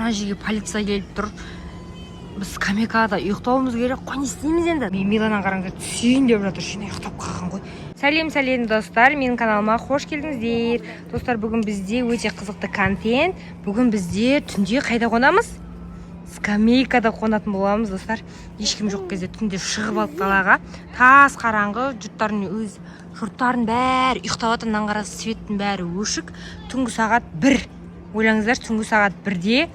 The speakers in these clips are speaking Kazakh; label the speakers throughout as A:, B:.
A: ана жерге полиция келіп тұр. Біз скамейкада ұйықтауымыз керек. Қой, не істейміз енді? Миланан қараңыздар, түсейін деп жатыр. Шын ұйықтап қалған ғой. Сәлем достар, менің каналыма қош келдіңіздер. Достар, бүгін бізде өте қызықты контент. Бүгін бізде түнде қайда қонамыз? Скамейкада қонатын боламыз, достар. Ешкім жоқ кезде түнде шығып алып қалаға. Тас қараңғы, жұрттардың бәрі ұйықтап жатыр, наңғарасы светтің бәрі өшік. Түнгі сағат 1. Ойлаңыздар, түнгі сағат 1-де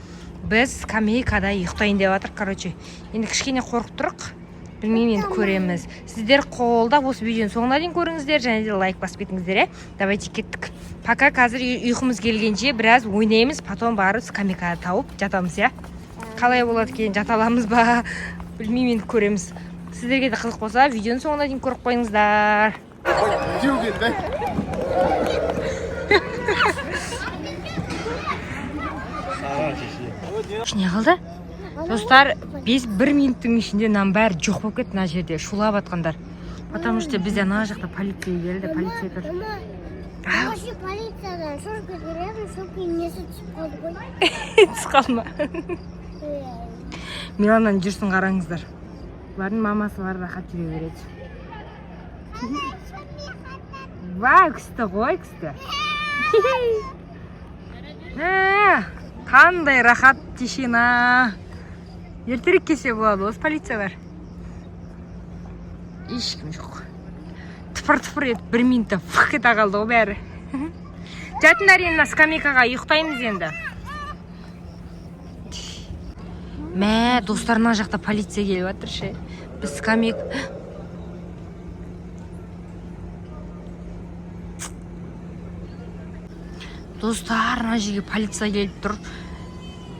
A: біз скамейкада ұйықтайын деп жатыр. Короче, енді кішкене қорқып тұрық. Білмеймін, енді көреміз. Сіздер қолдап осы видеоны соңына дейін көріңіздер, және де лайк басып кетіңіздер. Давайте кеттік. Пока қазір ұйқымыз келгенше біраз ойнаймыз, потом барып скамейкада тауып жатамыз, я. Қалай болады екен, жата аламыз ба? Білмеймін, енді көреміз. Сіздерге де қызық болса, видеоны соңына дейін көріп қойыңыздар. Не қалды? Достар, 1 минуттың ішінде нам бәрі жоқ болып кетті, мына жерде шулап атқандар. Потому что бізде ана жақта полиция келді, полиция тұр.
B: Вообще полициядан шорка беремін, шорканың несі түсіп қалды ғой.
A: Түс қалма. Миланан жүрсін қараңыздар. Бұлардың мамасы бар, рахат жүре береді. Вай, күсті ғой, күсті. Қандай рахат тишина. Ертерек кесе болады, осы полиция бар. Ешкім жоқ. Тыпыр-тыпыр етіп 1 минутта фық ете қалды ғой бәрі. Жатындар енді скамейкаға ұйықтаймыз енді. Мә, достарына жақта полиция келіп жатыр ше. Біз скамейка... Достар, ана жерге полиция келіп тұр.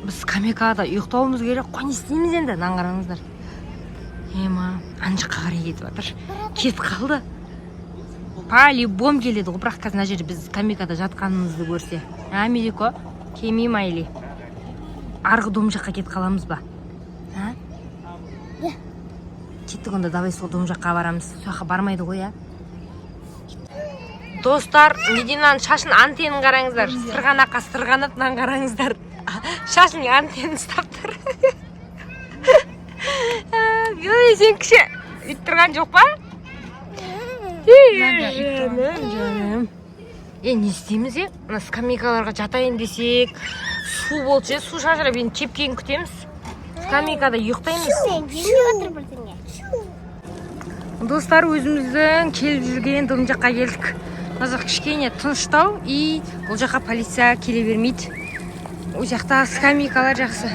A: Біз скамейкада ұйықтауымыз керек. Қой, не істейміз енді? Нан қараңыздар. Ема, анжыққа қарай кетіп жатыр. Кетіп қалды. По-любом келеді ғой, бірақ қазір ана жерде біз скамейкада жатқанымызды көрсе. Америка, кеми майли. Арғы дом жаққа кетіп қаламыз ба? Кеттік онда, давай сол дом жаққа барамыз. Сояққа бармайды ғой, я. Достар, Мединаның шашын антенін қараңыздар. Сырғанаққа сырғанатынан қараңыздар. Шашын антенін ұстап тұр. Сен кіші үйтіп тұрған жоқ па? Жаным. Не істейміз, е? Скамейкаларға жатайын десек, су болшы, су шашырап енді чепкейін күтеміз. Скамейкада ұйықтаймыз. Достар, өзіміздің келіп жүрген дом жаққа келдік. Қазақ кішкене тыныштау, и бұл жаққа полиция келе бермейді. Ол жақта скамейкалар жақсы.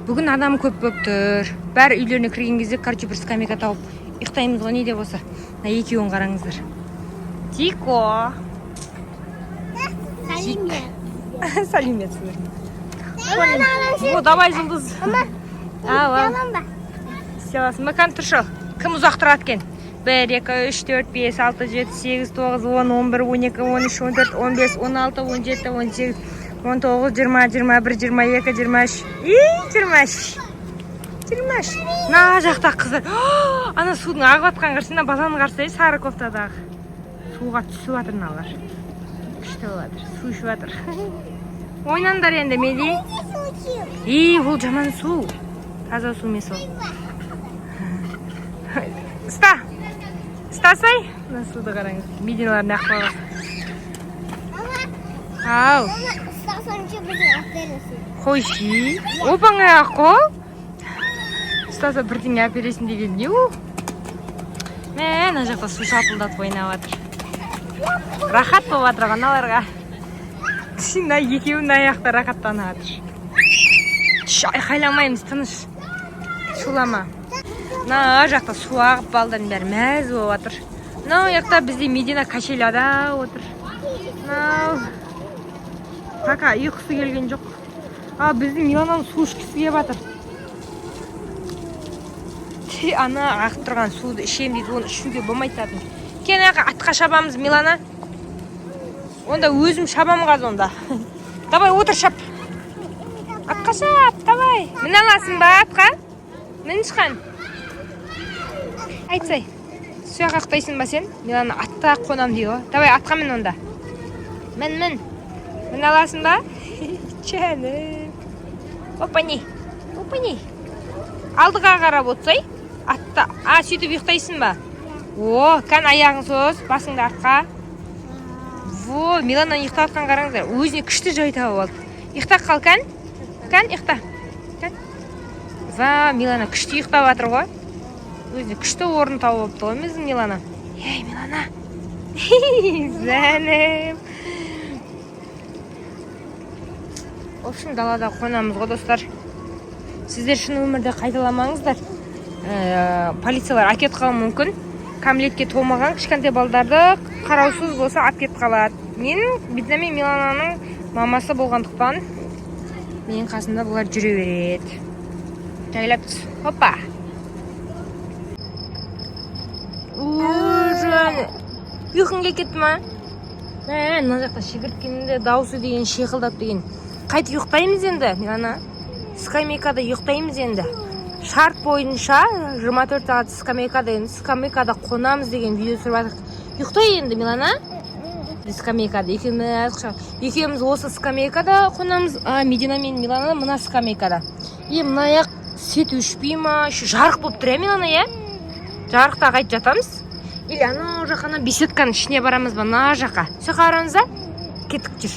A: Бүгін адам көп болып тұр. Бәрі үйлеріне кірген кезде, короче, бір скамейка тауып ұйықтаймыз ғой, не де болса. Екеуін қараңыздар. Тико. Сәлемет сіздер. О, давай, жұлдыз. Алам ба? Селасын. Макан тұршыл. Кім ұзақ тұрады кен? 1, 2, 3, 4, 5, 6, 7, 8, 9, 10, 11, 12, 13, 14, 15, 16, 17, 18, 19, 20, 21, 22, 23. 23. 23. На жақта қыздар. Ана судың ағып атқан қарсына баланы қарсай, сары кофтадағы. Суға түсіп атыр налар. Күшті болады. Су ішіп атыр. Ойнандар енді меди. Бұл жаман су. Таза су емес ол. Ұста. Ұстасай. Суды қараңыз. Мединаларын ақпаға. Ау. Қойши. Опаңа аққо. Ұстаса бірдеңе әпересін деген не ол? Мә, ана жақта су шапылдатып ойнап жатыр. Рахат болып жатыр аналарға. Сина екеуінің аяқта рахаттанып жатыр. Айқайламаймыз, тыныш. Шулама. Мына жақта су ағып балдардың бәрі мәз болып жатыр. Мынау жақта бізде Медина качеляда отыр. Мынау. Пока ұйқысы келген жоқ. Біздің Миланан су ішкісі келіп жатыр. Ана ағып тұрған суды ішем дейді, оны ішуге болмайды татын. Кен атқа шабамыз, Милана. Онда өзім шабам қаз онда. Давай, отыр шап. Атқа шап, давай. Мін аласың ба атқа? Мін шқан. Айтсай. Сұяқ ақтайсың ба сен? Милана атта қонам дейо. Давай, атқа мін онда. Мін. Мін аласың ба? Чәнім. Опа-не. Опа-не. Алдыға қарап отырсай. Атта. Сөйтіп ұйықтайсың ба? О, кән аяғың соз, басыңды артқа. Во, Милана ұйықтап жатқан қараңыздар. Өзіне күшті жай тауып алды. Ұйықтап қал, кән? Кән, ұйықта. Кән. Ва, Милана күшті ұйықтап жатыр ғой. Өзіне күшті орын тауып алыпты ғой біздің Милана. Ей, Милана. Зәнім. В общем, далада қонамыз ғой, достар. Сіздер шын өмірде қайталамаңыздар. Полициялар әкет қалуы мүмкін. Кәмелетке толмаған кішкентай балдарды қараусыз болса әкет қалады. Мен Бидна мен Милананың мамасы болғандықтан менің қасында бұлар жүре береді. Жайлап түс. Хоппа. Ұйқың кетті ма? Мына жақта шегірткенде дауысы деген шиқылдап деген. Қайт ұйықтаймыз енді, Милана. Скамейкада ұйықтаймыз енді. Шарт бойынша 24 сағат скамейкада қонамыз деген видео түсіріп жатырмыз. Ұйықтай енді, Милана. Біз скамейкада екеуміз осы скамейкада қонамыз. Медина мен Милана мына скамейкада. Мына аяқ свет өшпей ма? Жарық болып тұр, Милана, жарықта қайт жатамыз. Или ана жақана беседканың ішіне барамыз ба? Ана жаққа. Сөй қараңызда кеттік жүр.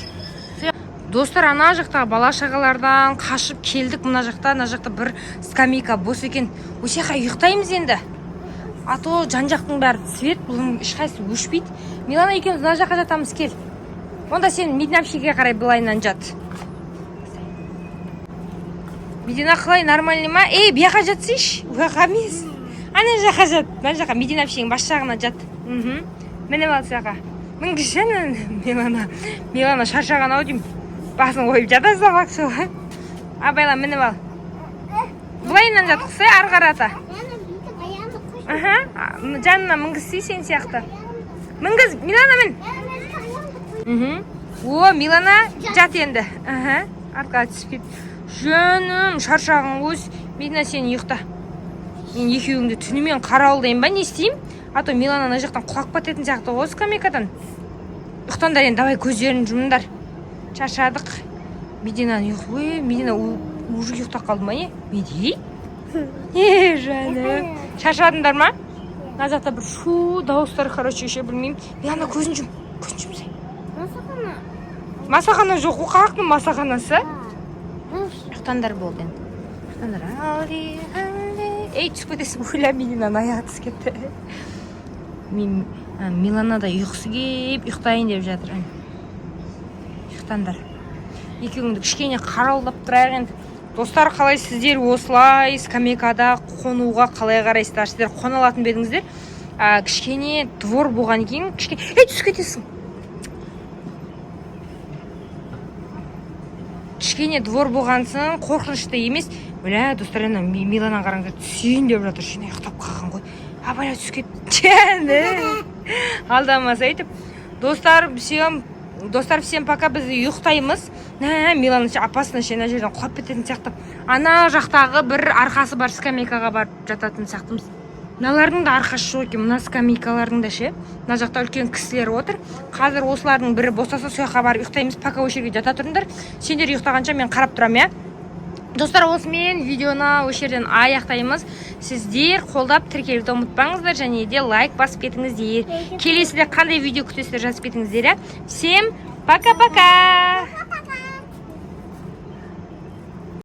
A: Достар, ана жақтағы бала шағалардан қашып келдік. Мына жақта бір скамейка бос екен. Осы жаққа ұйықтаймыз енді. Ато жан жақтың бәрі свет, бұның ешқайсысы өшпейді. Милана екеуміз мына жаққа жатамыз, кел. Онда сен Мединапшеге қарай былайынан жат. Медина қалай, нормальный ма? Бияқа жатсайшы. Уаққа емес. Ана жаққа жат. Мына жаққа Мединапшенің бас жағына жат. Мініп ал сақа. Мінгішін Милана шаршаған ау деймін. Басын қойып жата сабақ сол. Абайла мініп ал. Бұлайынан жатқысы ары қарата. Жанына мінгізсей сен сияқты. Мінгіз, Милана мін. О, Милана жат енді. Артқа түсіп кет. Жөнім, шаршағың өз. Медина сен ұйықта. Мен екеуіңді түнімен қарауылдайын ба, не істеймін? Ато Милана ана жақтан құлақ батетін сияқты ғой скамейкадан. Ұйықтандар енді, давай көздерін жұмындар. Шаршадық. Мединаны ұйық. Медина уже ұйықтап қалды ма, Меди? Жаным. Шаршадыңдар ма? Мына жақта бір шу дауыстар, короче, ше білмеймін. Милана көзін жұм. Көзін жұмсай. Масахана. Масахана жоқ, қақтың масаханасы. Ұйықтандар болды енді. Ұйықтандар. Түсіп кетесің, ойлап Мединаны аяғы түсіп кетті. Милана да ұйқысы кеп, ұйықтайын деп жатыр. Ұйықтандар. Екеуіңді кішкене қарауылдап тұрайық енді. Достар, қалай сіздер осылай скамейкада қонуға қалай қарайсыздар? Сіздер қона алатын бедіңіздер. Кішкене двор болған екен. Түсіп кетесің. Кішкене двор болғансын, қорқынышты емес. Бля, достар, Милана қараңыздар, түсейін деп жатыр. Шыны ұйықтап қалған ғой. Бля, түсіп кетті. Алдамас айтып. Достар, всем пока, біз ұйықтаймыз. Милана апасына шена жерден құлап кететін сияқты. Ана жақтағы бір арқасы бар скамейкаға барып жататын сияқтымыз. Мыналардың да арқасы жоқ екен, мына скамейкалардың да ше. Мына жақта үлкен кісілер отыр. Қазір осылардың бірі босаса сояққа барып ұйықтаймыз. Пока осы жерге жата тұрыңдар. Сендер ұйықтағанша мен қарап тұрам, Достар, осымен видеоны осы жерден аяқтаймыз. Сіздер қолдап тіркелуді ұмытпаңыздар, және де лайк басып кетіңіздер. Келесіде қандай видео күтесіздер жазып кетіңіздер. Всем пока-пока!